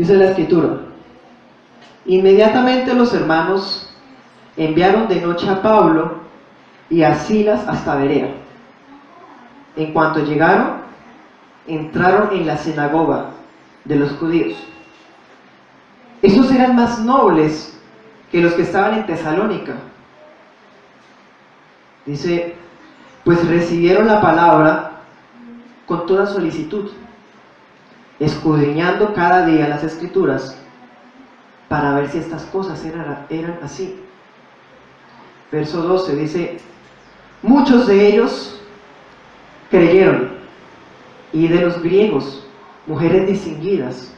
Dice la escritura: inmediatamente los hermanos enviaron de noche a Pablo y a Silas hasta Berea. En cuanto llegaron, entraron en la sinagoga de los judíos. Estos eran más nobles que los que estaban en Tesalónica. Dice, pues recibieron la palabra con toda solicitud, escudriñando cada día las escrituras para ver si estas cosas eran así. Verso 12 dice, muchos de ellos creyeron, y de los griegos, mujeres distinguidas,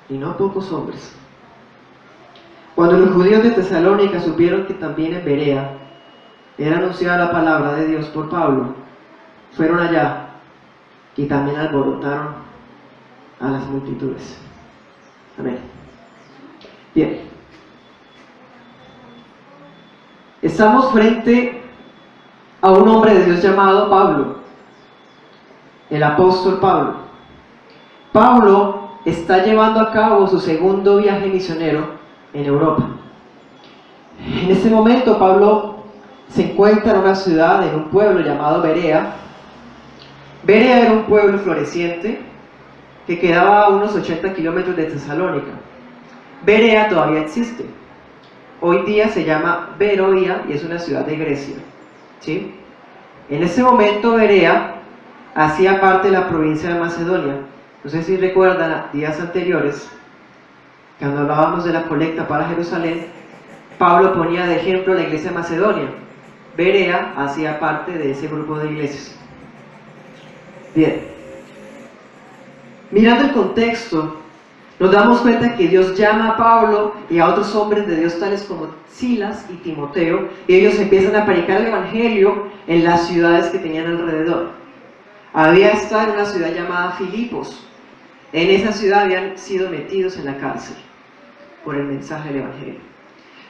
y no pocos hombres. Cuando los judíos de Tesalónica supieron que también en Berea era anunciada la palabra de Dios por Pablo, fueron allá y también alborotaron a las multitudes. Amén. Bien. Estamos frente a un hombre de Dios llamado Pablo, el apóstol Pablo. Pablo está llevando a cabo su segundo viaje misionero en Europa. En este momento Pablo se encuentra en una ciudad, en un pueblo llamado Berea. Berea era un pueblo floreciente que quedaba a unos 80 kilómetros de Tesalónica. Berea todavía existe. Hoy día se llama Beroia y es una ciudad de Grecia. ¿Sí? En ese momento Berea hacía parte de la provincia de Macedonia. No sé si recuerdan días anteriores, cuando hablábamos de la colecta para Jerusalén, Pablo ponía de ejemplo la iglesia de Macedonia. Berea hacía parte de ese grupo de iglesias. Bien. Mirando el contexto, nos damos cuenta que Dios llama a Pablo y a otros hombres de Dios tales como Silas y Timoteo, y ellos empiezan a predicar el evangelio en las ciudades que tenían alrededor. Había estado en una ciudad llamada Filipos. En esa ciudad habían sido metidos en la cárcel por el mensaje del evangelio.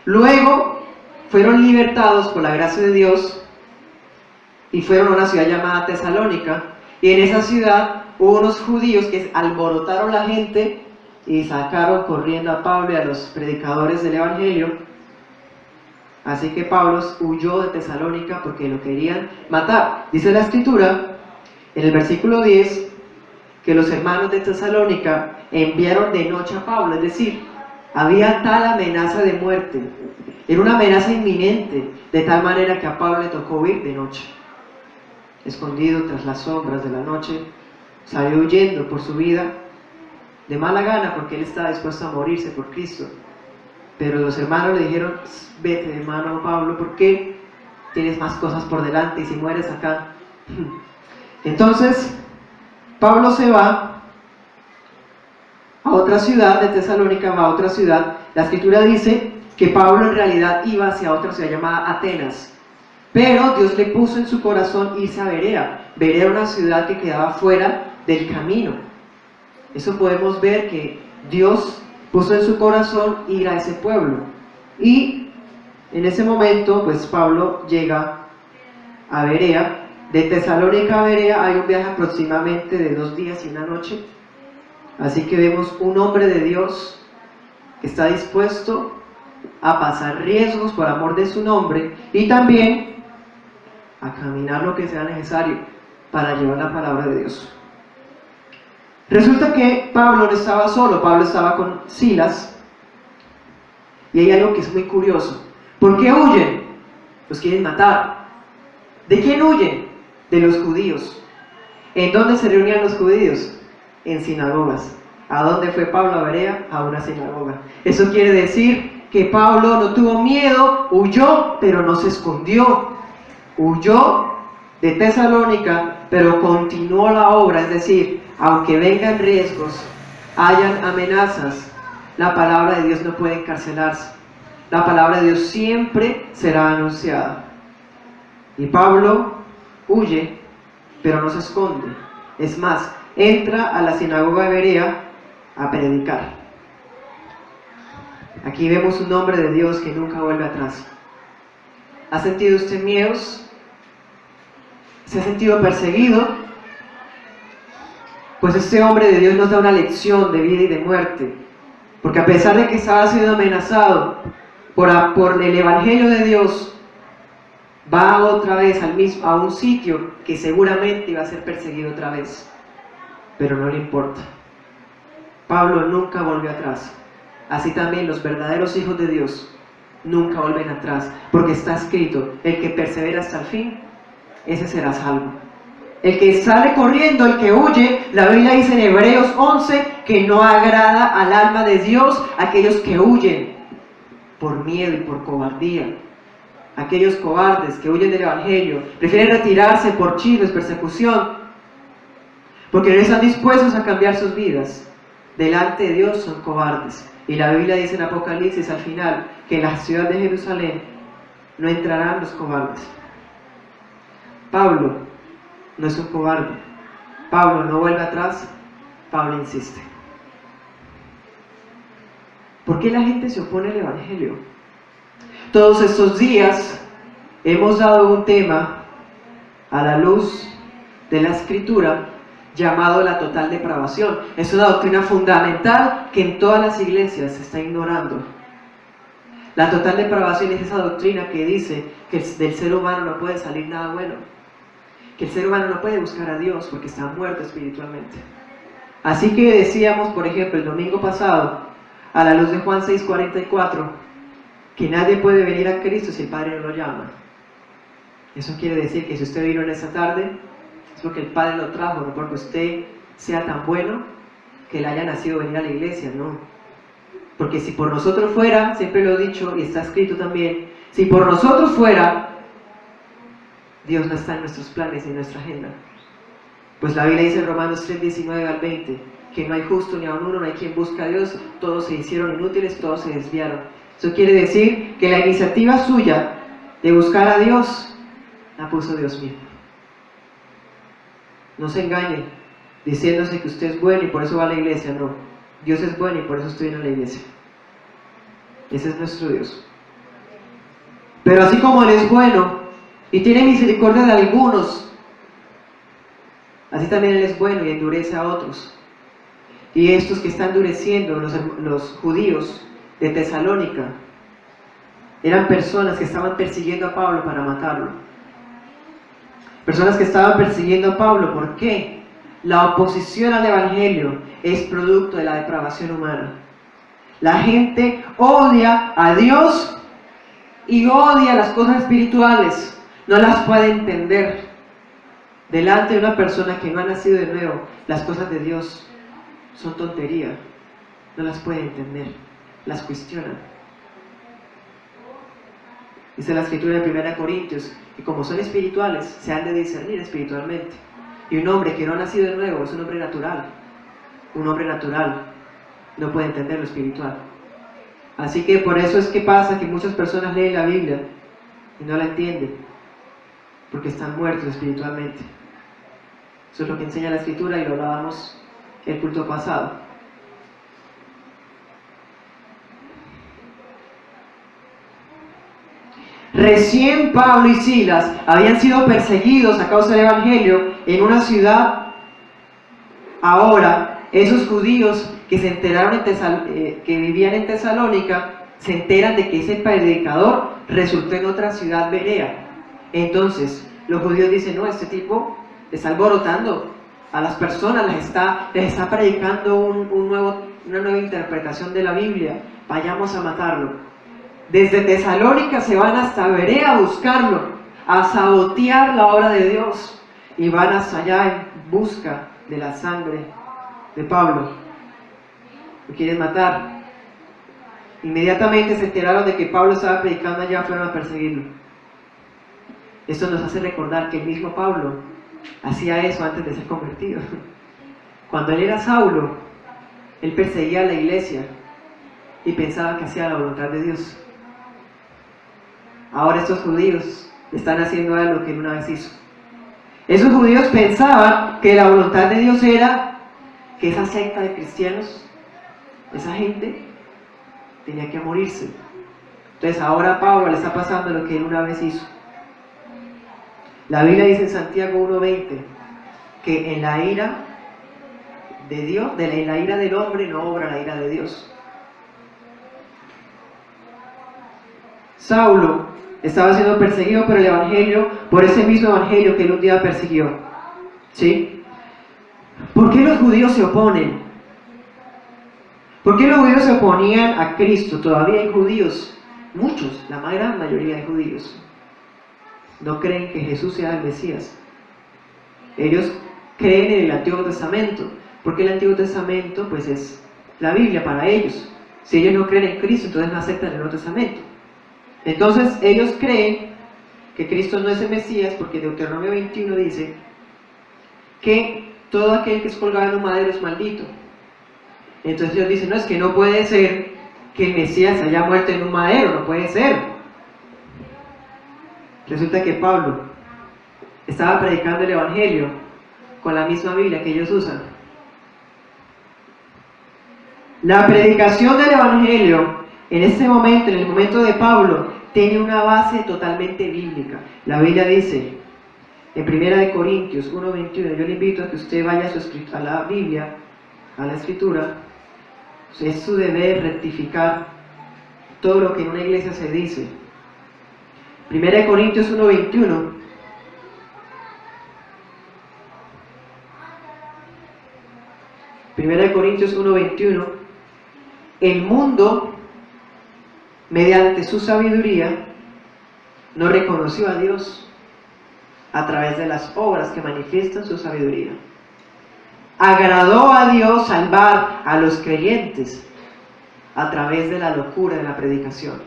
Luego fueron libertados por la gracia de Dios y fueron a una ciudad llamada Tesalónica, y en esa ciudad hubo unos judíos que alborotaron la gente y sacaron corriendo a Pablo y a los predicadores del evangelio. Así que Pablo huyó de Tesalónica porque lo querían matar. Dice la escritura en el versículo 10 que los hermanos de Tesalónica enviaron de noche a Pablo, es decir, había tal amenaza de muerte, era una amenaza inminente, de tal manera que a Pablo le tocó huir de noche. Escondido tras las sombras de la noche, salió huyendo por su vida, de mala gana, porque él estaba dispuesto a morirse por Cristo. Pero los hermanos le dijeron, vete hermano Pablo, ¿por qué? Tienes más cosas por delante y si mueres acá. Entonces, Pablo se va a otra ciudad, de Tesalónica va a otra ciudad. La escritura dice que Pablo en realidad iba hacia otra ciudad llamada Atenas, pero Dios le puso en su corazón irse a Berea. Berea era una ciudad que quedaba fuera del camino. Eso podemos ver que Dios puso en su corazón ir a ese pueblo. Y en ese momento, pues Pablo llega a Berea. De Tesalónica a Berea hay un viaje aproximadamente de 2 días y 1 noche. Así que vemos un hombre de Dios que está dispuesto a pasar riesgos por amor de su nombre y también a caminar lo que sea necesario para llevar la palabra de Dios. Resulta que Pablo no estaba solo, Pablo estaba con Silas, y hay algo que es muy curioso. ¿Por qué huyen? Los quieren matar. ¿De quién huyen? De los judíos. ¿En dónde se reunían los judíos? En sinagogas. ¿A dónde fue Pablo a Berea? A una sinagoga. Eso quiere decir que Pablo no tuvo miedo, huyó, pero no se escondió. Huyó de Tesalónica, pero continuó la obra, es decir, aunque vengan riesgos, hayan amenazas, la palabra de Dios no puede encarcelarse. La palabra de Dios siempre será anunciada. Y Pablo huye, pero no se esconde. Es más, entra a la sinagoga de Berea a predicar. Aquí vemos un hombre de Dios que nunca vuelve atrás. ¿Ha sentido usted miedos? ¿Se ha sentido perseguido? Pues este hombre de Dios nos da una lección de vida y de muerte. Porque a pesar de que estaba siendo amenazado por el Evangelio de Dios, va otra vez a un sitio que seguramente iba a ser perseguido otra vez, pero no le importa. Pablo nunca volvió atrás. Así también los verdaderos hijos de Dios nunca vuelven atrás, porque está escrito: el que persevera hasta el fin, ese será salvo. El que sale corriendo, el que huye, la Biblia dice en Hebreos 11 que no agrada al alma de Dios aquellos que huyen por miedo y por cobardía. Aquellos cobardes que huyen del Evangelio, prefieren retirarse por chismes, persecución, porque no están dispuestos a cambiar sus vidas. Delante de Dios son cobardes. Y la Biblia dice en Apocalipsis al final que en la ciudad de Jerusalén no entrarán los cobardes. Pablo no es un cobarde. Pablo no vuelve atrás. Pablo insiste. ¿Por qué la gente se opone al Evangelio? Todos estos días hemos dado un tema a la luz de la Escritura llamado la total depravación. Es una doctrina fundamental que en todas las iglesias se está ignorando. La total depravación es esa doctrina que dice que del ser humano no puede salir nada bueno, que el ser humano no puede buscar a Dios porque está muerto espiritualmente. Así que decíamos, por ejemplo, el domingo pasado, a la luz de Juan 6:44, que nadie puede venir a Cristo si el Padre no lo llama. Eso quiere decir que si usted vino en esta tarde, es porque el Padre lo trajo, no porque usted sea tan bueno que le haya nacido venir a la iglesia, no. Porque si por nosotros fuera, siempre lo he dicho y está escrito también, si por nosotros fuera, Dios no está en nuestros planes y en nuestra agenda. Pues la Biblia dice en Romanos 3:19-20, que no hay justo ni aun uno, no hay quien busque a Dios, todos se hicieron inútiles, todos se desviaron. Eso quiere decir que la iniciativa suya de buscar a Dios la puso Dios mismo. No se engañe diciéndose que usted es bueno y por eso va a la iglesia. No, Dios es bueno y por eso estoy en la iglesia. Ese es nuestro Dios. Pero así como Él es bueno y tiene misericordia de algunos, así también Él es bueno y endurece a otros. Y estos que están endureciendo, los judíos de Tesalónica, eran personas que estaban persiguiendo a Pablo para matarlo. Personas que estaban persiguiendo a Pablo. ¿Por qué? La oposición al Evangelio es producto de la depravación humana. La gente odia a Dios y odia las cosas espirituales. No las puede entender. Delante de una persona que no ha nacido de nuevo, las cosas de Dios son tontería. No las puede entender. Las cuestionan. Dice la Escritura en 1 Corintios que como son espirituales, se han de discernir espiritualmente. Y un hombre que no ha nacido de nuevo es un hombre natural. Un hombre natural no puede entender lo espiritual. Así que por eso es que pasa que muchas personas leen la Biblia y no la entienden, porque están muertos espiritualmente. Eso es lo que enseña la Escritura y lo hablábamos el culto pasado. Recién Pablo y Silas habían sido perseguidos a causa del Evangelio en una ciudad. Ahora, esos judíos que se enteraron que vivían en Tesalónica, se enteran de que ese predicador resultó en otra ciudad, Berea. Entonces, los judíos dicen: no, este tipo está alborotando a las personas, les está predicando una nueva interpretación de la Biblia, vayamos a matarlo. Desde Tesalónica se van hasta Berea a buscarlo, a sabotear la obra de Dios, y van hasta allá en busca de la sangre de Pablo. Lo quieren matar. Inmediatamente se enteraron de que Pablo estaba predicando allá, fueron a perseguirlo. Esto nos hace recordar que el mismo Pablo hacía eso antes de ser convertido. Cuando él era Saulo, él perseguía a la iglesia y pensaba que hacía la voluntad de Dios. Ahora estos judíos están haciendo algo que él una vez hizo. Esos judíos pensaban que la voluntad de Dios era que esa secta de cristianos, esa gente, tenía que morirse. Entonces ahora a Pablo le está pasando lo que él una vez hizo. La Biblia dice en Santiago 1:20 que en la ira de Dios, en la ira del hombre no obra la ira de Dios. Saulo estaba siendo perseguido por el Evangelio, por ese mismo Evangelio que él un día persiguió. ¿Sí? ¿Por qué los judíos se oponen? ¿Por qué los judíos se oponían a Cristo? Todavía hay judíos, muchos, la gran mayoría de judíos, no creen que Jesús sea el Mesías. Ellos creen en el Antiguo Testamento, porque el Antiguo Testamento pues es la Biblia para ellos. Si ellos no creen en Cristo, entonces no aceptan el Nuevo Testamento. Entonces ellos creen que Cristo no es el Mesías, porque Deuteronomio 21 dice que todo aquel que es colgado en un madero es maldito. Entonces ellos dicen, no, es que no puede ser que el Mesías haya muerto en un madero, no puede ser. Resulta que Pablo estaba predicando el Evangelio con la misma Biblia que ellos usan. La predicación del Evangelio en este momento, en el momento de Pablo, tiene una base totalmente bíblica. La Biblia dice, en 1 Corintios 1:21, yo le invito a que usted vaya a la Biblia, a la Escritura. Es su deber rectificar todo lo que en una iglesia se dice. 1 Corintios 1:21. Primera de Corintios 1:21. El mundo, mediante su sabiduría, no reconoció a Dios a través de las obras que manifiestan su sabiduría. Agradó a Dios salvar a los creyentes a través de la locura de la predicación.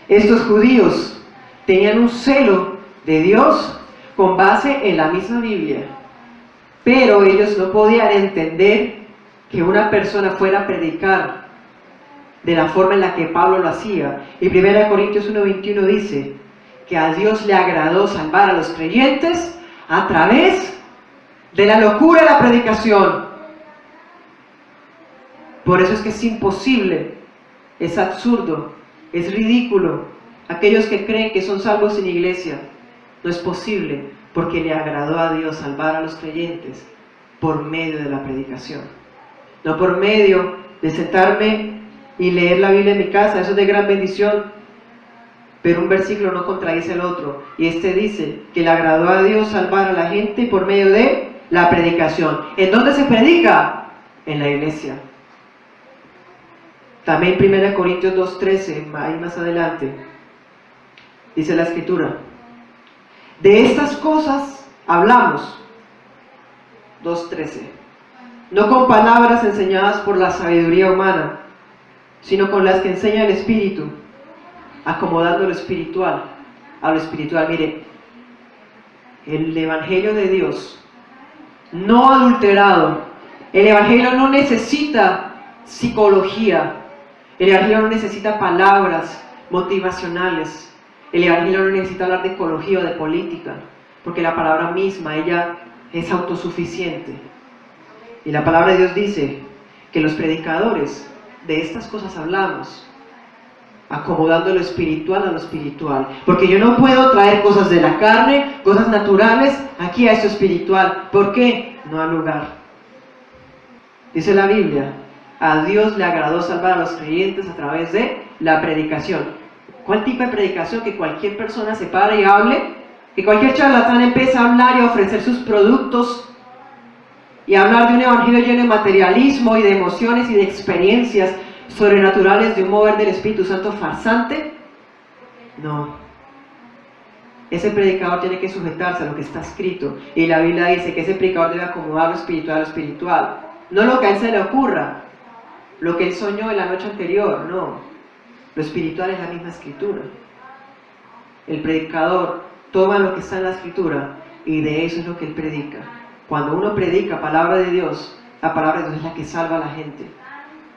Estos judíos tenían un celo de Dios con base en la misma Biblia, pero ellos no podían entender que una persona fuera a predicar de la forma en la que Pablo lo hacía. Y 1 Corintios 1:21 dice que a Dios le agradó salvar a los creyentes a través de la locura de la predicación. Por eso es que es imposible, es absurdo, es ridículo. Aquellos que creen que son salvos sin iglesia, no es posible, porque le agradó a Dios salvar a los creyentes por medio de la predicación. No por medio de sentarme y leer la Biblia en mi casa, eso es de gran bendición. Pero un versículo no contradice el otro, y este dice que le agradó a Dios salvar a la gente por medio de la predicación. ¿En dónde se predica? En la iglesia. También 1 Corintios 2:13, ahí más adelante, dice la Escritura: de estas cosas hablamos, 2:13, no con palabras enseñadas por la sabiduría humana, sino con las que enseña el Espíritu, acomodando lo espiritual a lo espiritual. Mire, el Evangelio de Dios, no adulterado, el Evangelio no necesita psicología, el Evangelio no necesita palabras motivacionales, el Evangelio no necesita hablar de ecología o de política, porque la palabra misma, ella es autosuficiente. Y la palabra de Dios dice que los predicadores de estas cosas hablamos, acomodando lo espiritual a lo espiritual, porque yo no puedo traer cosas de la carne, cosas naturales, aquí a esto espiritual. ¿Por qué? No hay lugar. Dice la Biblia, a Dios le agradó salvar a los creyentes a través de la predicación. ¿Cuál tipo de predicación? Que cualquier persona se pare y hable, que cualquier charlatán empiece a hablar y a ofrecer sus productos y a hablar de un evangelio lleno de materialismo y de emociones y de experiencias sobrenaturales de un mover del Espíritu Santo farsante. No. Ese predicador tiene que sujetarse a lo que está escrito, y la Biblia dice que ese predicador debe acomodar lo espiritual a lo espiritual, no lo que a él se le ocurra, lo que él soñó en la noche anterior, no. Lo espiritual es la misma Escritura. El predicador toma lo que está en la Escritura y de eso es lo que él predica. Cuando uno predica palabra de Dios, la palabra de Dios es la que salva a la gente,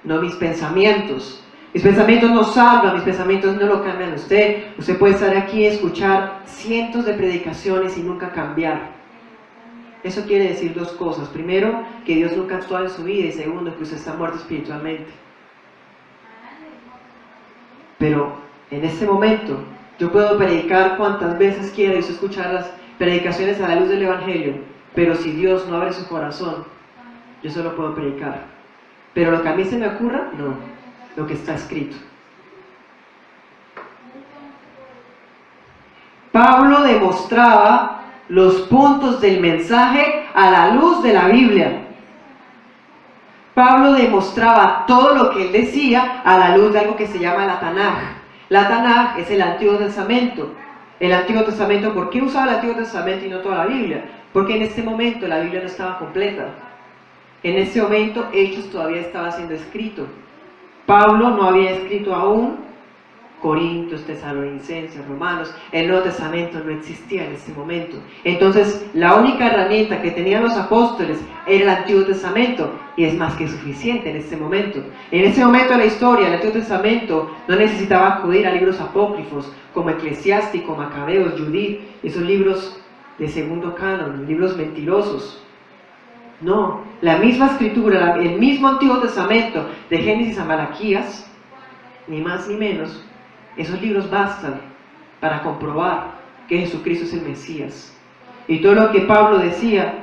no mis pensamientos. Mis pensamientos no salvan, mis pensamientos no lo cambian a usted. Usted puede estar aquí y escuchar cientos de predicaciones y nunca cambiar. Eso quiere decir dos cosas: primero, que Dios nunca actúa en su vida, y segundo, que usted está muerto espiritualmente. Pero en este momento yo puedo predicar cuantas veces quiera y usted escuchar las predicaciones a la luz del Evangelio, pero si Dios no abre su corazón, yo solo puedo predicar. Pero lo que a mí se me ocurra, no. lo que está escrito. Pablo demostraba los puntos del mensaje a la luz de la Biblia. Pablo demostraba todo lo que él decía a la luz de algo que se llama la Tanaj. La Tanaj es el Antiguo Testamento. El Antiguo Testamento, ¿por qué usaba el Antiguo Testamento y no toda la Biblia? Porque en este momento la Biblia no estaba completa. En ese momento Hechos todavía estaba siendo escrito. Pablo no había escrito aún Corintios, Tesalonicenses, Romanos. El Nuevo Testamento no existía en ese momento. Entonces la única herramienta que tenían los apóstoles era el Antiguo Testamento, y es más que suficiente en ese momento. En ese momento de la historia, el Antiguo Testamento no necesitaba acudir a libros apócrifos como Eclesiástico, Macabeos, Judith, esos libros de segundo canon, libros mentirosos. No, la misma escritura, el mismo Antiguo Testamento, de Génesis a Malaquías, ni más ni menos, esos libros bastan para comprobar que Jesucristo es el Mesías. Y todo lo que Pablo decía,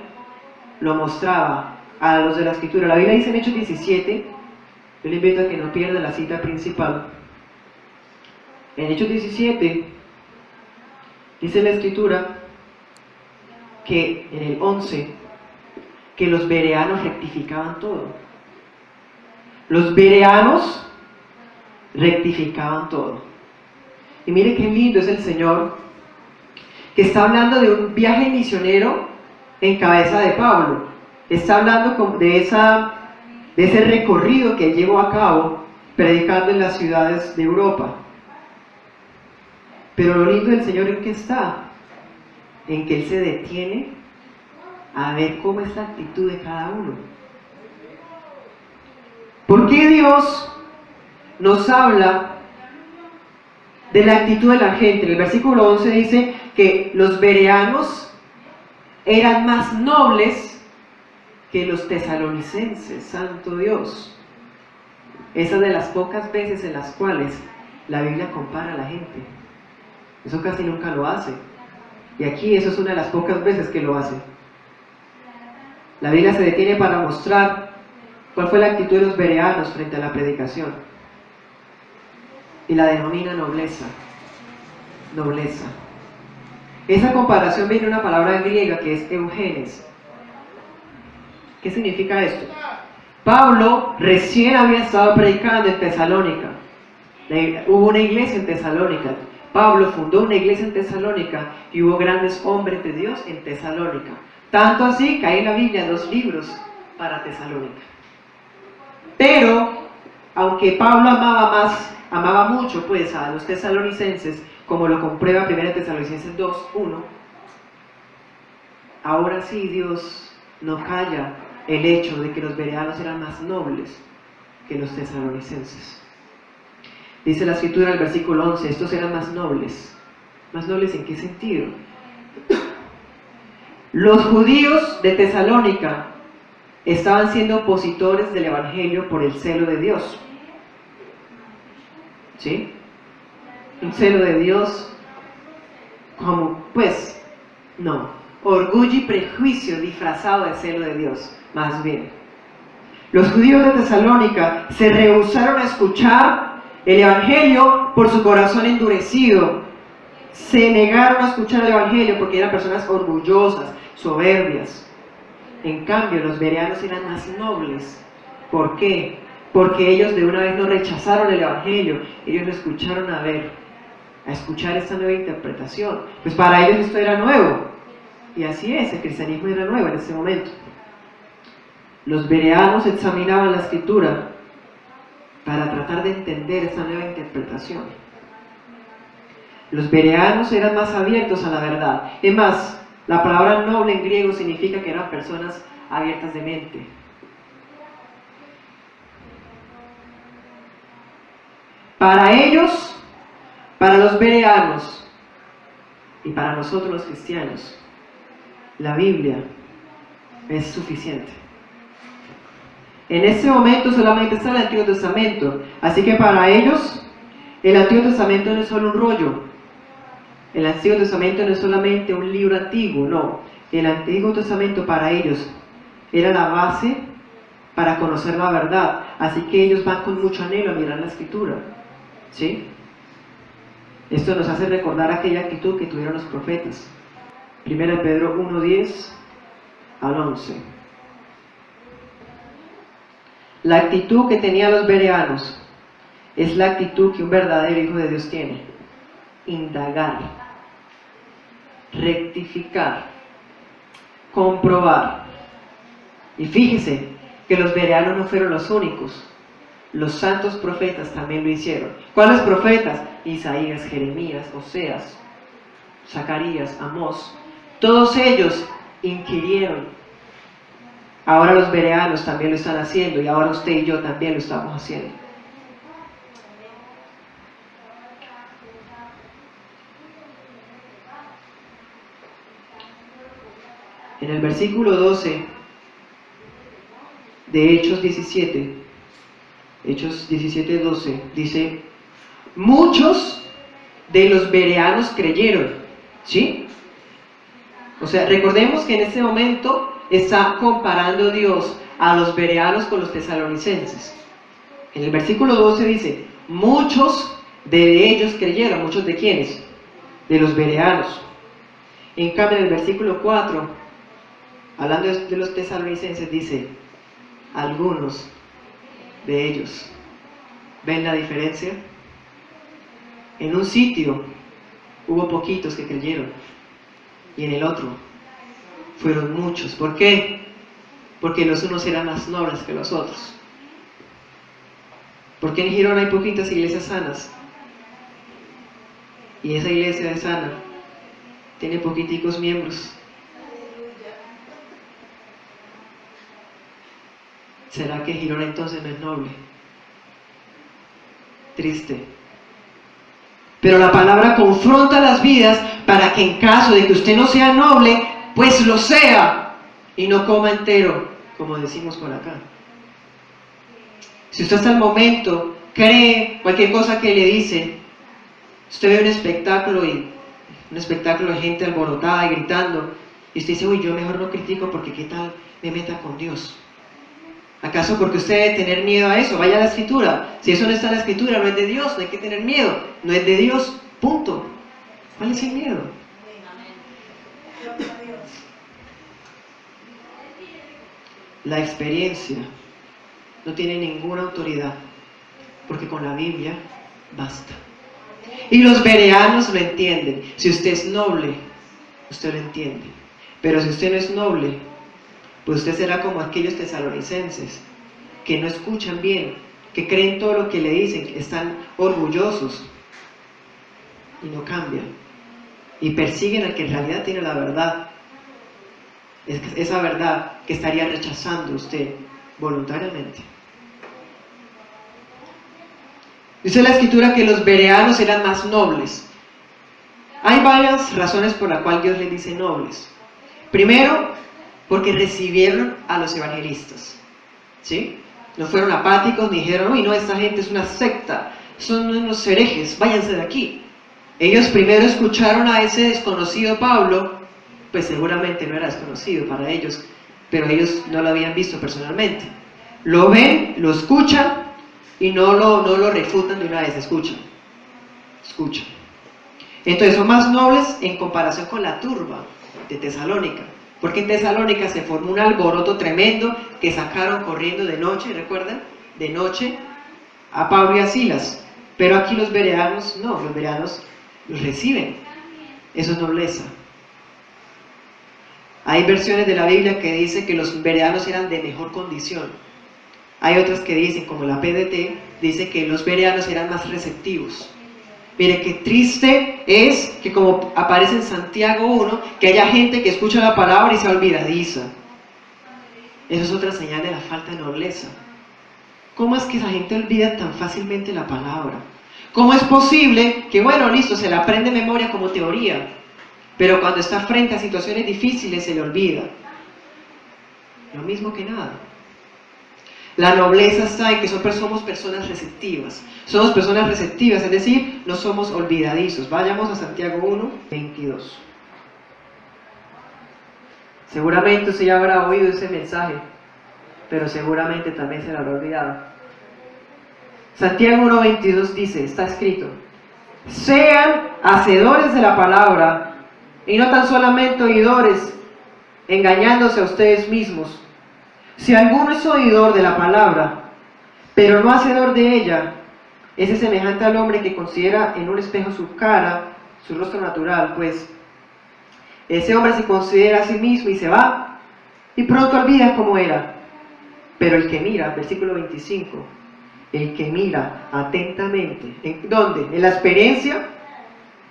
lo mostraba a los de la escritura. La Biblia dice en Hechos 17, yo le invito a que no pierda la cita principal. En Hechos 17, dice la escritura, que en el 11, que los bereanos rectificaban todo. Los bereanos rectificaban todo. Y mire qué lindo es el Señor, que está hablando de un viaje misionero en cabeza de Pablo. Está hablando de ese recorrido que llevó a cabo predicando en las ciudades de Europa. Pero lo lindo del Señor, ¿en qué está? En que Él se detiene a ver cómo es la actitud de cada uno. ¿Por qué Dios nos habla de la actitud de la gente? En el versículo 11 dice que los bereanos eran más nobles que los tesalonicenses. Santo Dios. Esa es de las pocas veces en las cuales la Biblia compara a la gente. Eso casi nunca lo hace. Y aquí eso es una de las pocas veces que lo hace. La Biblia se detiene para mostrar cuál fue la actitud de los bereanos frente a la predicación. Y la denomina nobleza. Nobleza. Esa comparación viene de una palabra griega que es eugenes. ¿Qué significa esto? Pablo recién había estado predicando en Tesalónica. Hubo una iglesia en Tesalónica. Pablo fundó una iglesia en Tesalónica y hubo grandes hombres de Dios en Tesalónica. Tanto así que hay en la Biblia 2 libros para Tesalónica. Pero, aunque Pablo amaba mucho pues a los tesalonicenses, como lo comprueba 1 Tesalonicenses 2:1, ahora sí Dios no calla el hecho de que los bereanos eran más nobles que los tesalonicenses. Dice la escritura en el versículo 11, estos eran más nobles. ¿Más nobles en qué sentido? Los judíos de Tesalónica estaban siendo opositores del evangelio por el celo de Dios. ¿Sí? Un celo de Dios como, pues, no, orgullo y prejuicio disfrazado de celo de Dios, más bien. Los judíos de Tesalónica se rehusaron a escuchar el evangelio por su corazón endurecido. Se negaron a escuchar el evangelio porque eran personas orgullosas, soberbias. En cambio, los bereanos eran más nobles. ¿Por qué? Porque ellos de una vez no rechazaron el evangelio, ellos lo escucharon a escuchar esta nueva interpretación. Pues para ellos esto era nuevo. Y así es, el cristianismo era nuevo en ese momento. Los bereanos examinaban la escritura para tratar de entender esta nueva interpretación. Los bereanos eran más abiertos a la verdad. Es más, la palabra noble en griego significa que eran personas abiertas de mente. Para ellos, para los bereanos y para nosotros los cristianos, la Biblia es suficiente. En este momento solamente está el Antiguo Testamento, así que para ellos el Antiguo Testamento no es solo un rollo. El Antiguo Testamento no es solamente un libro antiguo, no. El Antiguo Testamento para ellos era la base para conocer la verdad. Así que ellos van con mucho anhelo a mirar la Escritura. ¿Sí? Esto nos hace recordar aquella actitud que tuvieron los profetas. 1 Pedro 1:10 al 11. La actitud que tenían los bereanos es la actitud que un verdadero hijo de Dios tiene: indagar, rectificar, comprobar. Y fíjese que los bereanos no fueron los únicos. Los santos profetas también lo hicieron. ¿Cuáles profetas? Isaías, Jeremías, Oseas, Zacarías, Amós. Todos ellos inquirieron. Ahora los bereanos también lo están haciendo, y ahora usted y yo también lo estamos haciendo. En el versículo 12 de Hechos 17:12, dice: muchos de los bereanos creyeron. ¿Sí? O sea, recordemos que en este momento está comparando Dios a los bereanos con los tesalonicenses. En el versículo 12 dice: muchos de ellos creyeron. ¿Muchos de quiénes? De los bereanos. En cambio, en el versículo 4, hablando de los tesalonicenses, dice: algunos de ellos. ¿Ven la diferencia? En un sitio hubo poquitos que creyeron, y en el otro fueron muchos. ¿Por qué? Porque los unos eran más nobles que los otros. ¿Por qué en Girona hay poquitas iglesias sanas? Y esa iglesia de sana tiene poquiticos miembros. ¿Será que Girona entonces no es noble? Triste. Pero la palabra confronta las vidas para que en caso de que usted no sea noble, pues lo sea, y no coma entero, como decimos por acá. Si usted hasta el momento cree cualquier cosa que le dice, usted ve un espectáculo de gente alborotada y gritando, y usted dice: uy, yo mejor no critico porque qué tal me meta con Dios. ¿Acaso porque usted debe tener miedo a eso? Vaya a la Escritura. Si eso no está en la Escritura, no es de Dios, no hay que tener miedo. No es de Dios, punto. ¿Cuál es el miedo? La experiencia no tiene ninguna autoridad, porque con la Biblia basta. Y los bereanos lo entienden. Si usted es noble, usted lo entiende. Pero si usted no es noble, pues usted será como aquellos tesalonicenses que no escuchan bien, que creen todo lo que le dicen, que están orgullosos y no cambian, y persiguen al que en realidad tiene la verdad. Esa verdad que estaría rechazando usted voluntariamente. Dice la Escritura que los bereanos eran más nobles. Hay varias razones por las cuales Dios les dice nobles. Primero, porque recibieron a los evangelistas. ¿Sí? No fueron apáticos ni dijeron: uy, no, esta gente es una secta, son unos herejes, váyanse de aquí. Ellos primero escucharon a ese desconocido Pablo, pues seguramente no era desconocido para ellos, pero ellos no lo habían visto personalmente. Lo ven, lo escuchan y no lo refutan de una vez, escuchan. Entonces son más nobles en comparación con la turba de Tesalónica, porque en Tesalónica se formó un alboroto tremendo que sacaron corriendo de noche, ¿recuerdan? De noche a Pablo y a Silas. Pero aquí los bereanos no, los bereanos los reciben. Eso es nobleza. Hay versiones de la Biblia que dicen que los bereanos eran de mejor condición. Hay otras que dicen, como la PDT, dice que los bereanos eran más receptivos. Mire, qué triste es que, como aparece en Santiago 1, que haya gente que escucha la palabra y se olvidadiza. Eso es otra señal de la falta de nobleza. ¿Cómo es que esa gente olvida tan fácilmente la palabra? ¿Cómo es posible que, bueno, listo, se la aprende de memoria como teoría, pero cuando está frente a situaciones difíciles se le olvida? Lo mismo que nada. La nobleza está en que somos personas receptivas. Somos personas receptivas, es decir, no somos olvidadizos. Vayamos a Santiago 1, 22. Seguramente usted ya habrá oído ese mensaje. pero seguramente también se la habrá olvidado. Santiago 1:22 dice, está escrito: sean hacedores de la palabra y no tan solamente oidores, engañándose a ustedes mismos. Si alguno es oidor de la palabra, pero no hacedor de ella, ese es semejante al hombre que considera en un espejo su cara, su rostro natural, pues ese hombre se considera a sí mismo y se va, y pronto olvida cómo era. Pero el que mira, versículo 25, el que mira atentamente, ¿en dónde? ¿En la experiencia?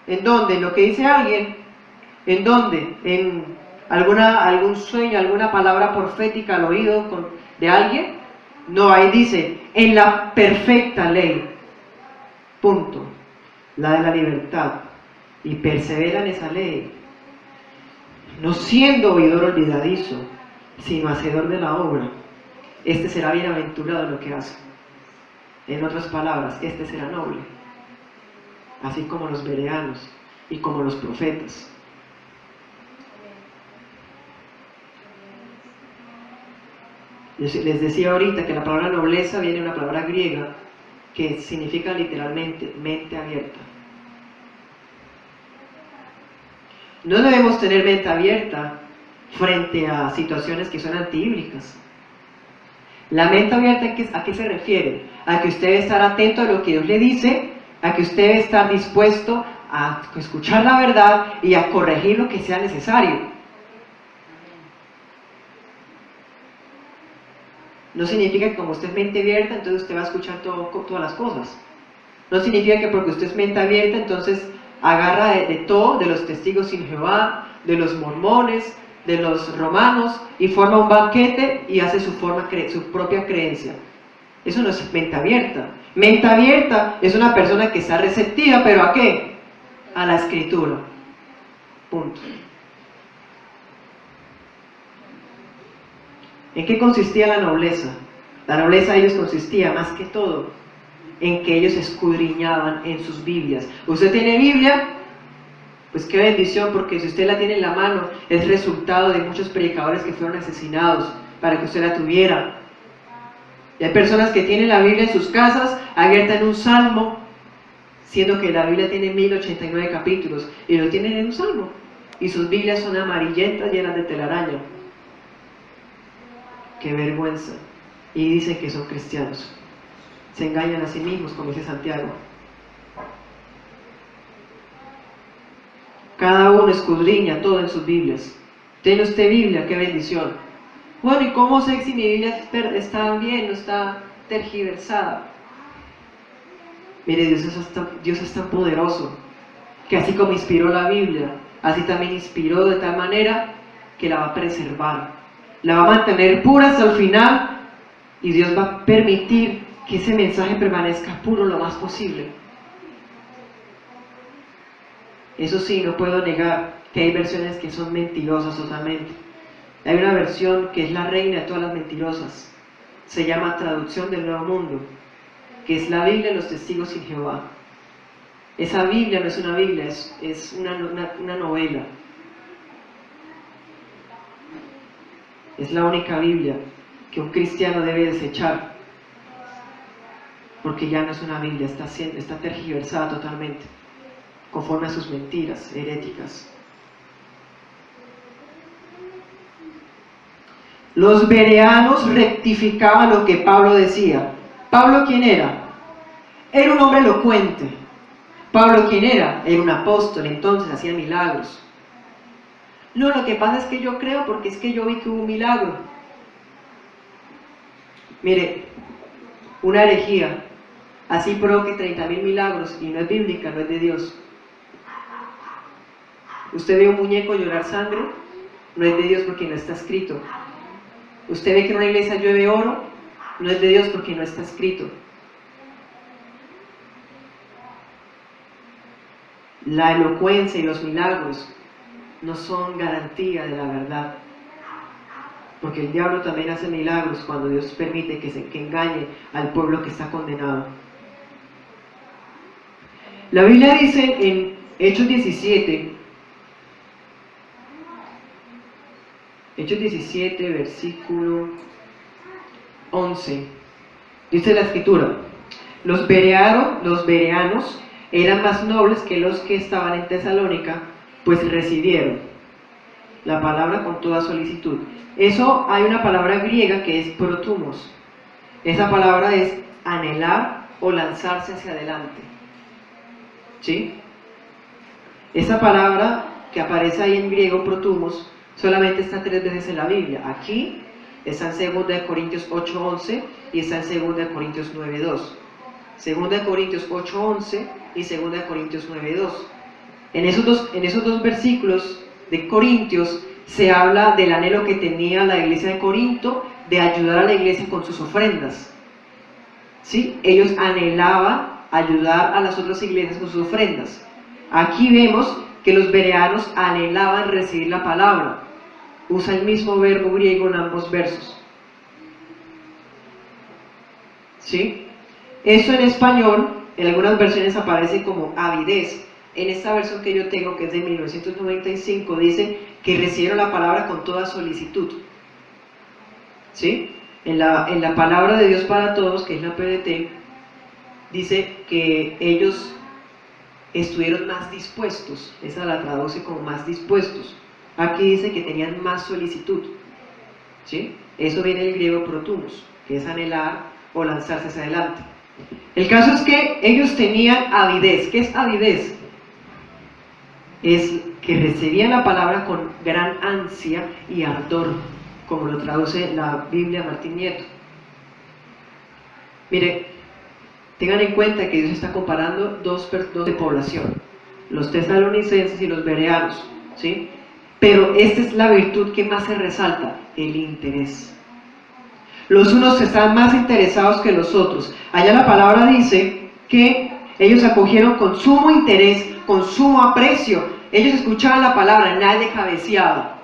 ¿En dónde? ¿En lo que dice alguien? ¿En dónde? ¿En algún sueño, alguna palabra profética al oído de alguien? No, ahí dice, en la perfecta ley, punto, la de la libertad, y persevera en esa ley, no siendo oidor olvidadizo, sino hacedor de la obra, este será bienaventurado en lo que hace. En otras palabras, este será noble, así como los bereanos y como los profetas. Les decía ahorita que la palabra nobleza viene de una palabra griega que significa literalmente mente abierta. No debemos tener mente abierta frente a situaciones que son antibíblicas. La mente abierta, ¿a qué se refiere? A que usted debe estar atento a lo que Dios le dice, a que usted debe estar dispuesto a escuchar la verdad y a corregir lo que sea necesario. No significa que como usted es mente abierta, entonces usted va a escuchar todas las cosas. No significa que porque usted es mente abierta, entonces agarra de todo, de los testigos sin Jehová, de los mormones, de los romanos, y forma un banquete y hace su propia creencia. Eso no es mente abierta. Mente abierta es una persona que está receptiva, ¿pero a qué? A la Escritura. Punto. ¿En qué consistía la nobleza? La nobleza de ellos consistía más que todo en que ellos escudriñaban en sus Biblias. ¿Usted tiene Biblia? Pues qué bendición, porque si usted la tiene en la mano, es resultado de muchos predicadores que fueron asesinados para que usted la tuviera. Y hay personas que tienen la Biblia en sus casas, abierta en un salmo, siendo que la Biblia tiene 1089 capítulos, y lo tienen en un salmo. Y sus Biblias son amarillentas, llenas de telaraña. ¡Qué vergüenza! Y dicen que son cristianos. Se engañan a sí mismos, como dice Santiago. Cada uno escudriña todo en sus Biblias. ¿Tiene usted Biblia? ¡Qué bendición! Bueno, ¿y cómo sé si mi Biblia está bien, no está tergiversada? Mire, Dios es tan poderoso que así como inspiró la Biblia, así también inspiró de tal manera que la va a preservar, la va a mantener pura hasta el final, y Dios va a permitir que ese mensaje permanezca puro lo más posible. Eso sí, no puedo negar que hay versiones que son mentirosas totalmente. Hay una versión que es la reina de todas las mentirosas, se llama Traducción del Nuevo Mundo, que es la Biblia de los Testigos sin Jehová. Esa Biblia no es una Biblia, es una novela. Es la única Biblia que un cristiano debe desechar, porque ya no es una Biblia, está tergiversada totalmente, conforme a sus mentiras heréticas. Los bereanos rectificaban lo que Pablo decía. ¿Pablo quién era? Era un hombre elocuente. ¿Pablo quién era? Era un apóstol, entonces hacía milagros. No, lo que pasa es que yo creo porque es que yo vi que hubo un milagro. Mire, una herejía así provoque 30.000 milagros y no es bíblica, no es de Dios. Usted ve un muñeco llorar sangre, no es de Dios porque no está escrito. Usted ve que en una iglesia llueve oro, no es de Dios porque no está escrito. La elocuencia y los milagros no son garantía de la verdad, porque el diablo también hace milagros cuando Dios permite que engañe al pueblo que está condenado. La Biblia dice en Hechos 17, versículo 11. Dice la escritura: los bereanos eran más nobles que los que estaban en Tesalónica, pues recibieron la palabra con toda solicitud. Eso, hay una palabra griega que es protumos. Esa palabra es anhelar o lanzarse hacia adelante. ¿Sí? Esa palabra que aparece ahí en griego, protumos, solamente está 3 veces en la Biblia. Aquí está en 2 Corintios 8:11 y está en 2 Corintios 9:2. 2 Corintios 8:11 y 2 Corintios 9:2. En esos dos versículos de Corintios se habla del anhelo que tenía la iglesia de Corinto de ayudar a la iglesia con sus ofrendas. ¿Sí? Ellos anhelaban ayudar a las otras iglesias con sus ofrendas. Aquí vemos que los bereanos anhelaban recibir la palabra. Usa el mismo verbo griego en ambos versos. ¿Sí? Eso en español, en algunas versiones aparece como avidez. En esta versión que yo tengo, que es de 1995, dice que recibieron la palabra con toda solicitud. ¿Sí? En la palabra de Dios para todos, que es la PDT, dice que ellos estuvieron más dispuestos. Esa la traduce como más dispuestos. Aquí dice que tenían más solicitud. ¿Sí? Eso viene del griego protumos, que es anhelar o lanzarse hacia adelante. El caso es que ellos tenían avidez. ¿Qué es avidez? Es que recibían la palabra con gran ansia y ardor, como lo traduce la Biblia Martín Nieto. Mire, tengan en cuenta que Dios está comparando dos de población, los tesalonicenses y los bereanos, ¿sí? Pero esta es la virtud que más se resalta, el interés. Los unos están más interesados que los otros. Allá la palabra dice que ellos acogieron con sumo interés, con sumo aprecio. Ellos escuchaban la palabra, nadie cabeceaba.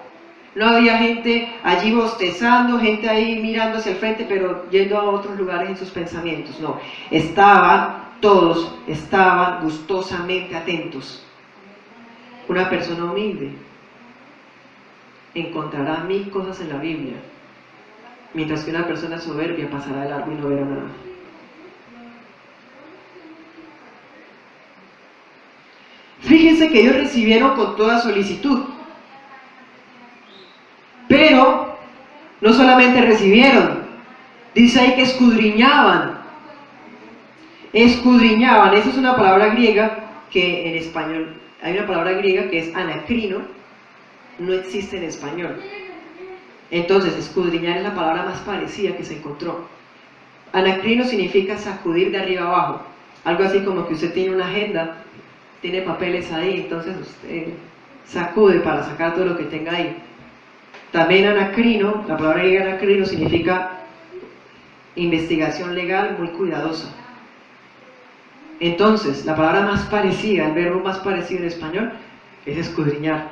No había gente allí bostezando, gente ahí mirando hacia el frente, pero yendo a otros lugares en sus pensamientos. No, todos estaban gustosamente atentos. Una persona humilde encontrará 1000 cosas en la Biblia, mientras que una persona soberbia pasará de largo y no verá nada. Fíjense que ellos recibieron con toda solicitud, pero no solamente recibieron, dice ahí que escudriñaban. Escudriñaban, esa es una palabra griega que en español, hay una palabra griega que es anacrino, no existe en español. Entonces, escudriñar es la palabra más parecida que se encontró. Anacrino significa sacudir de arriba abajo, algo así como que usted tiene una agenda, tiene papeles ahí, entonces usted sacude para sacar todo lo que tenga ahí. También anacrino, la palabra griega anacrino significa investigación legal muy cuidadosa. Entonces, la palabra más parecida, el verbo más parecido en español es escudriñar.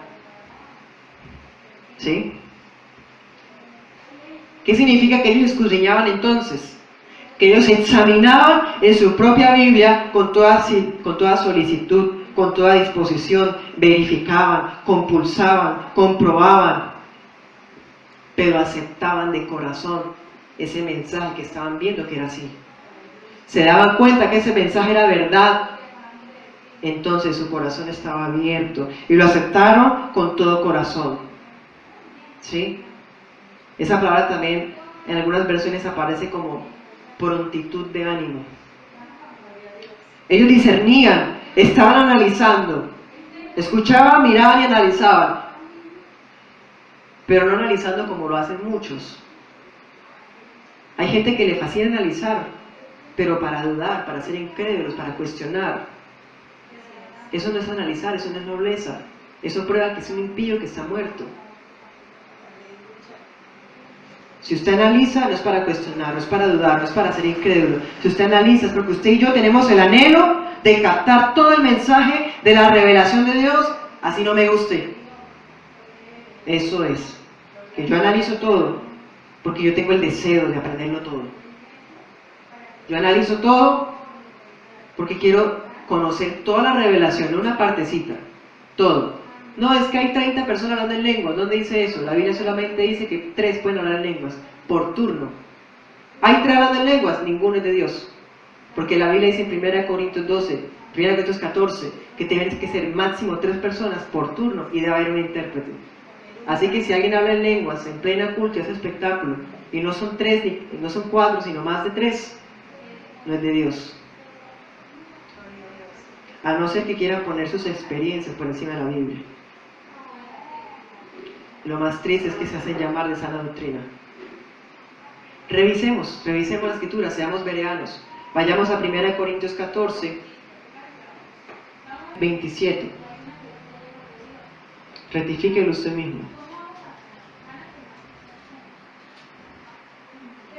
¿Sí? ¿Qué significa que ellos escudriñaban entonces? Que ellos examinaban en su propia Biblia con toda solicitud, con toda disposición, verificaban, compulsaban, comprobaban, pero aceptaban de corazón ese mensaje que estaban viendo que era así. Se daban cuenta que ese mensaje era verdad, entonces su corazón estaba abierto y lo aceptaron con todo corazón. ¿Sí? Esa palabra también en algunas versiones aparece como prontitud de ánimo. Ellos discernían, estaban analizando, escuchaban, miraban y analizaban, pero no analizando como lo hacen muchos. Hay gente que le fascina analizar, pero para dudar, para ser incrédulos, para cuestionar. Eso no es analizar, eso no es nobleza. Eso prueba que es un impío que está muerto. Si usted analiza, no es para cuestionar, no es para dudar, no es para ser incrédulo. Si usted analiza, es porque usted y yo tenemos el anhelo de captar todo el mensaje de la revelación de Dios, así no me guste. Eso es, que yo analizo todo, porque yo tengo el deseo de aprenderlo todo. Yo analizo todo porque quiero conocer toda la revelación, no una partecita, todo. No, es que hay 30 personas hablando en lenguas. ¿Dónde dice eso? La Biblia solamente dice que 3 pueden hablar en lenguas, por turno. ¿Hay tres hablando en lenguas? Ninguno es de Dios. Porque la Biblia dice en 1 Corintios 12, 1 Corintios 14, que tienen que ser máximo 3 personas por turno y debe haber un intérprete. Así que si alguien habla en lenguas en plena culto y hace espectáculo, y no son 3, no son 4, sino más de 3, no es de Dios. A no ser que quieran poner sus experiencias por encima de la Biblia. Lo más triste es que se hacen llamar de sana doctrina. Revisemos la escritura, seamos bereanos. Vayamos a 1 Corintios 14, 27. Rectifíquelo usted mismo.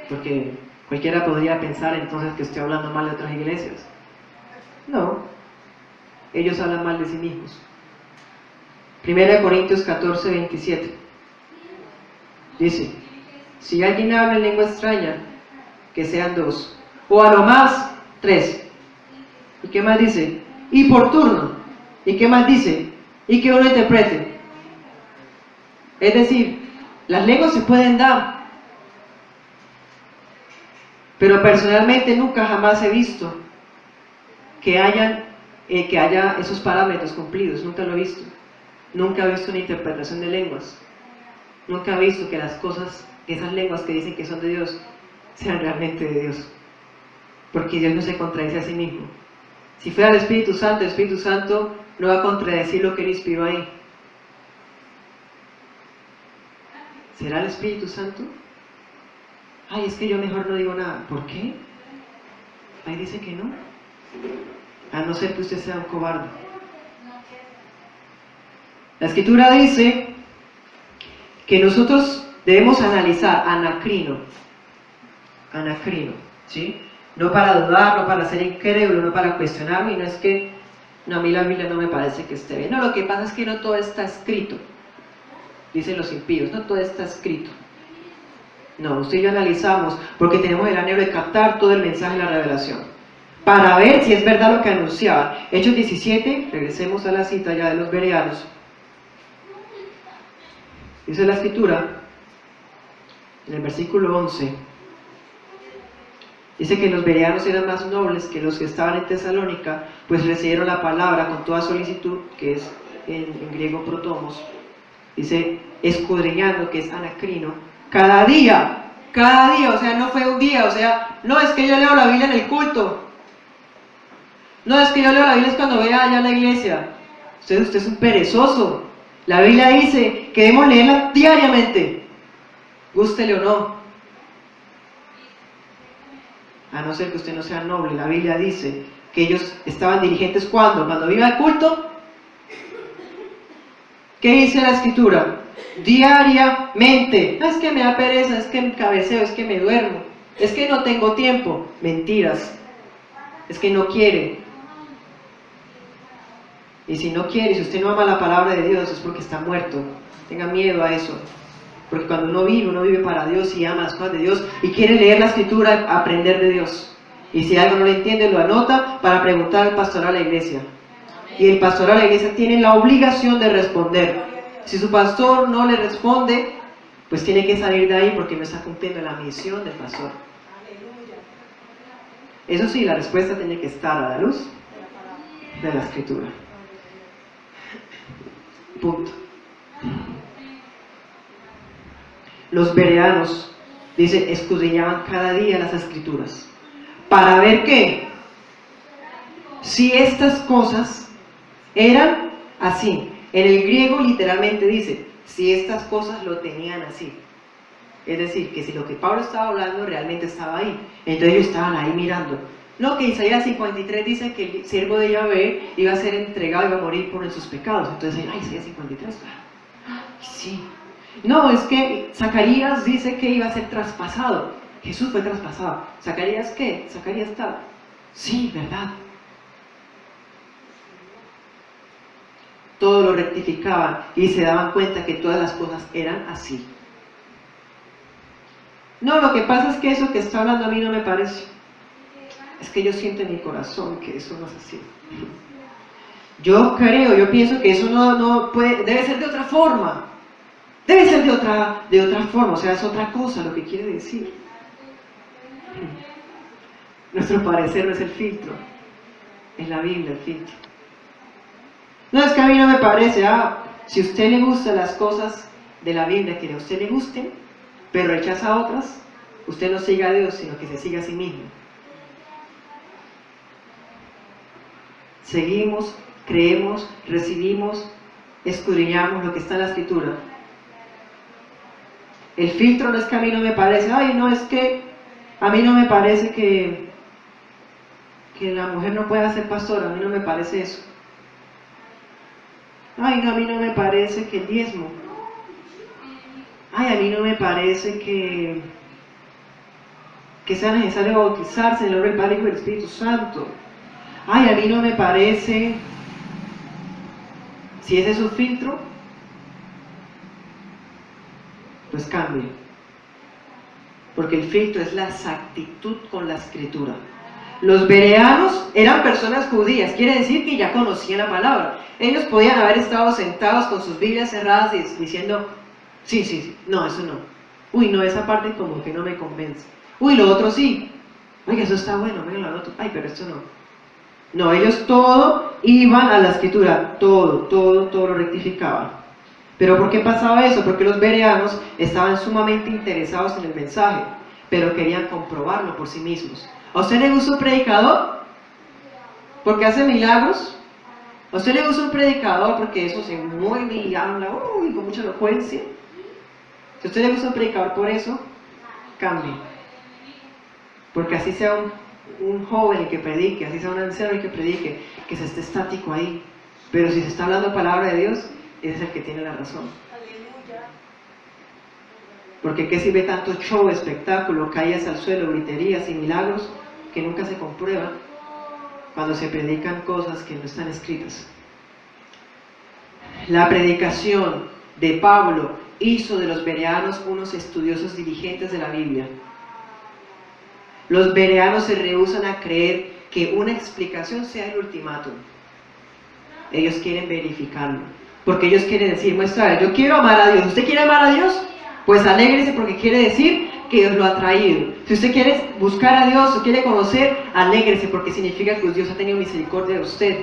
Porque cualquiera podría pensar entonces que estoy hablando mal de otras iglesias. No, ellos hablan mal de sí mismos. 1 Corintios 14, 27. Dice, si alguien habla en lengua extraña, que sean 2, o a lo más 3. ¿Y qué más dice? Y por turno. ¿Y qué más dice? Y que uno interprete. Es decir, las lenguas se pueden dar, pero personalmente nunca jamás he visto que haya esos parámetros cumplidos. Nunca lo he visto. Nunca he visto una interpretación de lenguas. Nunca he visto que las cosas, esas lenguas que dicen que son de Dios, sean realmente de Dios. Porque Dios no se contradice a sí mismo. Si fuera el Espíritu Santo no va a contradecir lo que Él inspiró ahí. ¿Será el Espíritu Santo? Ay, es que yo mejor no digo nada. ¿Por qué? Ahí dice que no. A no ser que usted sea un cobarde. La Escritura dice que nosotros debemos analizar anacrino, ¿sí? No para dudar, no para ser incrédulo, no para cuestionarme, y no es que, no, a mí la Biblia no me parece que esté bien. No, lo que pasa es que no todo está escrito, dicen los impíos, no todo está escrito. No, usted y yo analizamos, porque tenemos el anhelo de captar todo el mensaje de la revelación, para ver si es verdad lo que anunciaba. Hechos 17, regresemos a la cita ya de los bereanos. Dice la Escritura, en el versículo 11, dice que los bereanos eran más nobles que los que estaban en Tesalónica, pues recibieron la palabra con toda solicitud, que es en griego protomos. Dice, escudriñando, que es anacrino, cada día, o sea, no fue un día, o sea, no es que yo leo la Biblia en el culto, no es que yo leo la Biblia es cuando voy allá a la iglesia. Usted es un perezoso. La Biblia dice que debemos leerla diariamente, gústele o no. A no ser que usted no sea noble. La Biblia dice que ellos estaban diligentes cuando iba al culto. ¿Qué dice la Escritura? Diariamente. No es que me da pereza, es que me cabeceo, es que me duermo, es que no tengo tiempo. Mentiras. Es que no quiere. Y si no quiere, si usted no ama la palabra de Dios, es porque está muerto. Tenga miedo a eso. Porque cuando uno vive para Dios y ama las cosas de Dios y quiere leer la Escritura, aprender de Dios. Y si algo no le entiende, lo anota para preguntar al pastor a la iglesia. Y el pastor a la iglesia tiene la obligación de responder. Si su pastor no le responde, pues tiene que salir de ahí porque no está cumpliendo la misión del pastor. Eso sí, la respuesta tiene que estar a la luz de la Escritura. Punto. Los bereanos, dice, escudriñaban cada día las Escrituras para ver qué, si estas cosas eran así. En el griego literalmente dice, si estas cosas lo tenían así. Es decir, que si lo que Pablo estaba hablando realmente estaba ahí. Entonces ellos estaban ahí mirando. No, que Isaías 53 dice que el siervo de Yahvé iba a ser entregado, iba a morir por sus pecados. Entonces, Isaías 53, sí. No, es que Zacarías dice que iba a ser traspasado. Jesús fue traspasado. ¿Zacarías qué? Zacarías está. Sí, verdad. Todo lo rectificaban y se daban cuenta que todas las cosas eran así. No, lo que pasa es que eso que está hablando a mí no me parece. Es que yo siento en mi corazón que eso no es así. Yo pienso que eso no puede, debe ser de otra forma. Debe ser de otra forma, o sea, es otra cosa lo que quiere decir. Nuestro parecer no es el filtro, es la Biblia el filtro. No, es que a mí no me parece. Si a usted le gustan las cosas de la Biblia que a usted le gusten, pero rechaza otras, usted no siga a Dios, sino que se siga a sí mismo. Seguimos, creemos, recibimos, escudriñamos lo que está en la Escritura. El filtro no es que a mí no me parece, no, es que a mí no me parece que la mujer no pueda ser pastora, a mí no me parece eso. No, a mí no me parece que el diezmo. A mí no me parece que sea necesario bautizarse en el nombre del Padre, Hijo y del Espíritu Santo. A mí no me parece. Si ese es su filtro, pues cambie. Porque el filtro es la exactitud con la Escritura. Los bereanos eran personas judías, quiere decir que ya conocían la palabra. Ellos podían haber estado sentados con sus Biblias cerradas diciendo, sí, no, eso no. Uy, no, esa parte como que no me convence. Uy, lo otro sí. Oiga, eso está bueno, venga, lo otro. Pero esto no. No, ellos todo iban a la Escritura, todo lo rectificaban. ¿Pero por qué pasaba eso? Porque los bereanos estaban sumamente interesados en el mensaje, pero querían comprobarlo por sí mismos. ¿A usted le gusta un predicador? ¿Porque hace milagros? ¿A usted le gusta un predicador porque eso se mueve y habla con mucha elocuencia? Si a usted le gusta un predicador por eso, cambie. Porque así sea un joven el que predique, así sea un anciano el que predique, que se esté estático ahí. Pero si se está hablando palabra de Dios, ese es el que tiene la razón. Porque ¿qué sirve tanto show, espectáculo, caídas al suelo, griterías y milagros que nunca se comprueban cuando se predican cosas que no están escritas? La predicación de Pablo hizo de los bereanos unos estudiosos dirigentes de la Biblia. Los bereanos se rehúsan a creer que una explicación sea el ultimátum. Ellos quieren verificarlo, porque ellos quieren decir, muestra, yo quiero amar a Dios. ¿Usted quiere amar a Dios? Pues alégrese, porque quiere decir que Dios lo ha traído. Si usted quiere buscar a Dios o quiere conocer, alégrese, porque significa que Dios ha tenido misericordia de usted.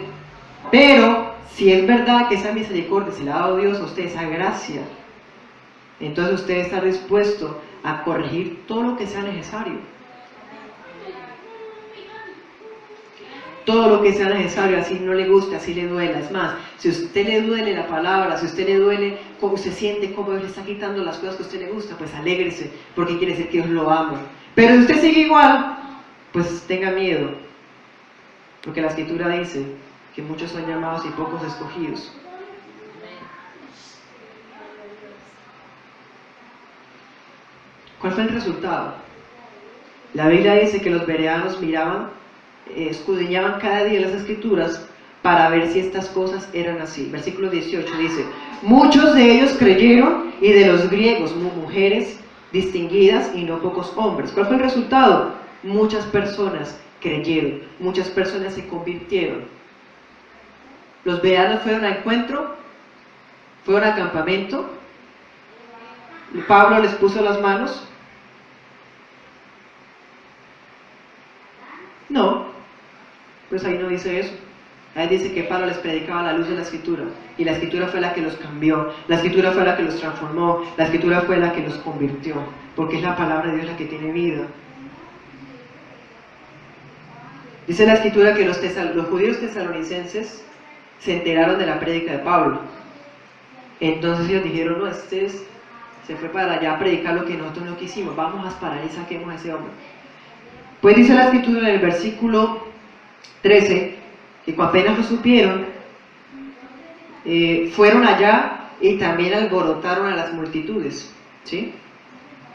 Pero si es verdad que esa misericordia se la ha dado Dios a usted, esa gracia, entonces usted está dispuesto a corregir todo lo que sea necesario. Todo lo que sea necesario, así no le guste, así le duela. Es más, si a usted le duele la palabra, si a usted le duele cómo se siente, cómo Dios le está quitando las cosas que a usted le gusta, pues alégrese, porque quiere decir que Dios lo ama. Pero si usted sigue igual, pues tenga miedo, porque la Escritura dice que muchos son llamados y pocos escogidos. ¿Cuál fue el resultado? La Biblia dice que los bereanos escudriñaban cada día las Escrituras para ver si estas cosas eran así. Versículo 18 dice, muchos de ellos creyeron, y de los griegos mujeres distinguidas y no pocos hombres. ¿Cuál fue el resultado? Muchas personas creyeron, muchas personas se convirtieron. Los bereanos fueron a encuentro, fueron a campamento, Pablo les puso las manos. No, pues ahí no dice eso. Ahí dice que Pablo les predicaba la luz de la Escritura, y la Escritura fue la que los cambió, la Escritura fue la que los transformó, la Escritura fue la que los convirtió, porque es la palabra de Dios la que tiene vida. Dice la Escritura que los judíos tesalonicenses se enteraron de la prédica de Pablo. Entonces ellos dijeron, no, se fue para allá a predicar lo que nosotros no quisimos, vamos a parar y saquemos a ese hombre. Pues dice la Escritura en el versículo 13, que cuando apenas lo supieron, fueron allá y también alborotaron a las multitudes, ¿sí?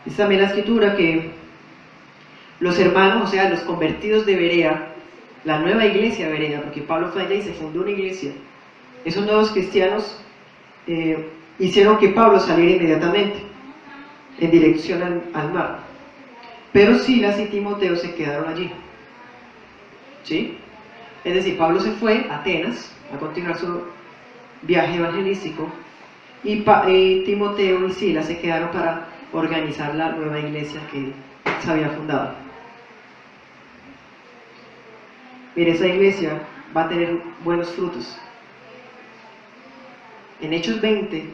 Dice también la Escritura que los hermanos, o sea, los convertidos de Berea, la nueva iglesia de Berea, porque Pablo fue allá y se fundó una iglesia, esos nuevos cristianos hicieron que Pablo saliera inmediatamente en dirección al mar. Pero Silas y Timoteo se quedaron allí, ¿sí? Es decir, Pablo se fue a Atenas a continuar su viaje evangelístico, y Timoteo y Silas se quedaron para organizar la nueva iglesia que se había fundado. Mire, esa iglesia va a tener buenos frutos. En Hechos 20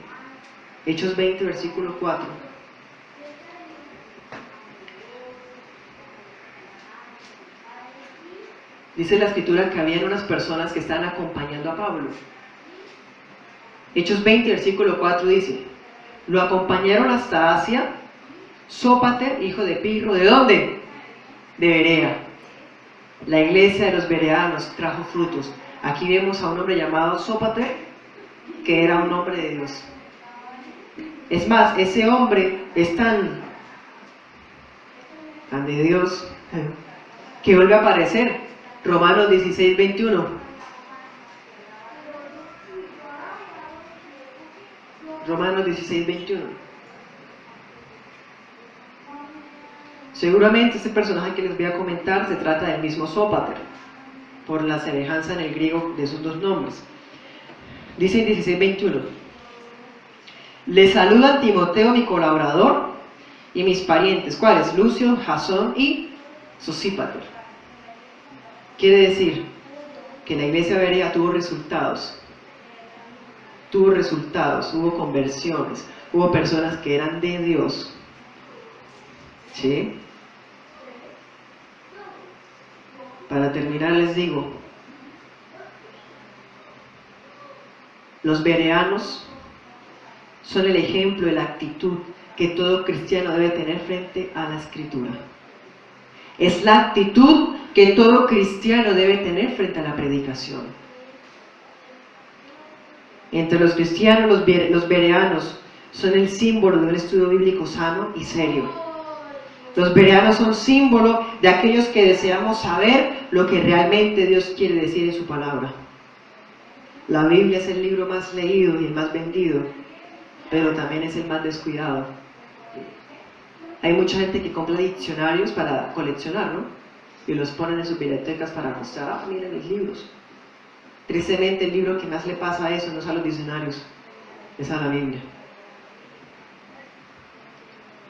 versículo 4, dice la escritura que habían unas personas que estaban acompañando a Pablo. Hechos 20 versículo 4 dice: lo acompañaron hasta Asia, Sópater, hijo de Pirro, ¿de dónde? De Berea. La iglesia de los bereanos trajo frutos. Aquí vemos a un hombre llamado Sópater, que era un hombre de Dios. Es más, ese hombre es tan de Dios que vuelve a aparecer. Romanos 16, 21. Romanos 16, 21. Seguramente este personaje que les voy a comentar se trata del mismo Sópater, por la semejanza en el griego de esos dos nombres. Dice en 16, 21. Le saludan Timoteo, mi colaborador, y mis parientes. ¿Cuáles? Lucio, Jasón y Sosípater. Quiere decir que la iglesia berea tuvo resultados. Hubo conversiones, hubo personas que eran de Dios. ¿Sí? Para terminar les digo, los bereanos son el ejemplo de la actitud que todo cristiano debe tener frente a la Escritura. Es la actitud que todo cristiano debe tener frente a la predicación. Entre los cristianos, los bereanos son el símbolo de un estudio bíblico sano y serio. Los bereanos son símbolo de aquellos que deseamos saber lo que realmente Dios quiere decir en su palabra. La Biblia es el libro más leído y el más vendido, pero también es el más descuidado. Hay mucha gente que compra diccionarios para coleccionar, ¿no? Y los ponen en sus bibliotecas para mostrar, miren mis libros. Tristemente el libro que más le pasa a eso no es a los diccionarios, es a la Biblia.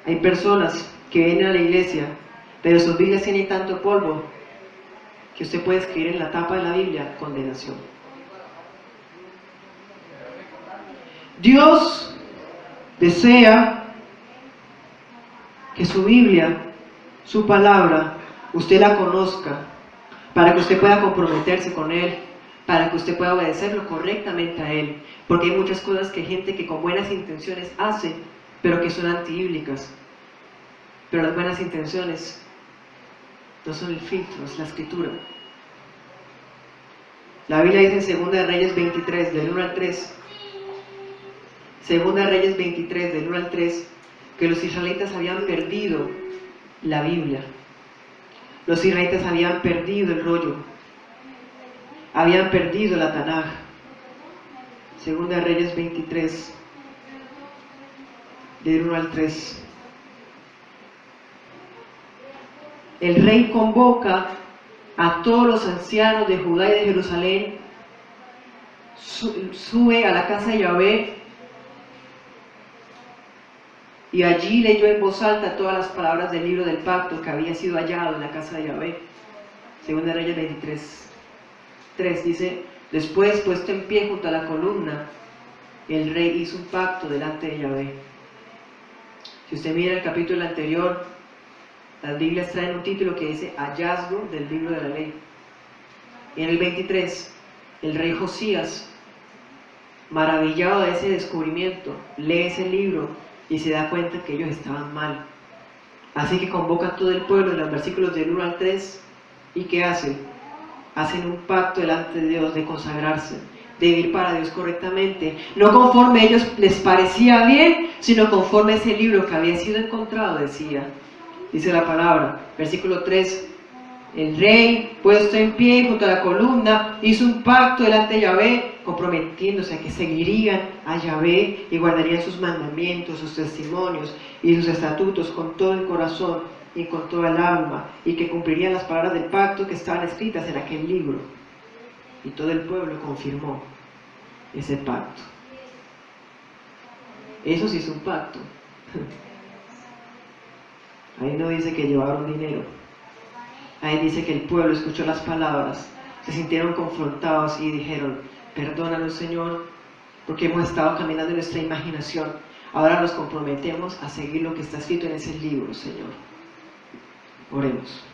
Hay personas que vienen a la iglesia, pero sus Biblias tienen tanto polvo que usted puede escribir en la tapa de la Biblia condenación. Dios desea que su Biblia, su palabra, usted la conozca, para que usted pueda comprometerse con Él, para que usted pueda obedecerlo correctamente a Él, porque hay muchas cosas que gente que con buenas intenciones hace, pero que son antibíblicas. Pero las buenas intenciones no son el filtro, es la Escritura. La Biblia dice en 2 Reyes 23, del 1 al 3, 2 Reyes 23, del 1 al 3, que los israelitas habían perdido la Biblia. Los israelitas habían perdido el rollo, habían perdido la Tanaj. 2 Reyes 23, del 1 al 3. El rey convoca a todos los ancianos de Judá y de Jerusalén, sube a la casa de Yahvé, y allí leyó en voz alta todas las palabras del libro del pacto que había sido hallado en la casa de Yahvé. 2 Reyes 23, 3 dice: después, puesto en pie junto a la columna, el rey hizo un pacto delante de Yahvé. Si usted mira el capítulo anterior, las Biblias traen un título que dice hallazgo del libro de la ley. Y en el 23, el rey Josías, maravillado de ese descubrimiento, lee ese libro y se da cuenta que ellos estaban mal. Así que convoca a todo el pueblo en los versículos del 1 al 3, ¿y qué hacen? Hacen un pacto delante de Dios de consagrarse, de vivir para Dios correctamente, no conforme a ellos les parecía bien, sino conforme a ese libro que había sido encontrado decía. Dice la palabra, versículo 3, el rey, puesto en pie junto a la columna, hizo un pacto delante de Yahvé, comprometiéndose a que seguirían a Yahvé y guardarían sus mandamientos, sus testimonios y sus estatutos con todo el corazón y con toda el alma, y que cumplirían las palabras del pacto que estaban escritas en aquel libro. Y todo el pueblo confirmó ese pacto. Eso sí es un pacto. Ahí no dice que llevaron dinero. Ahí dice que el pueblo escuchó las palabras se sintieron confrontados y dijeron, perdónanos, Señor, porque hemos estado caminando en nuestra imaginación. Ahora nos comprometemos a seguir lo que está escrito en ese libro, Señor. Oremos.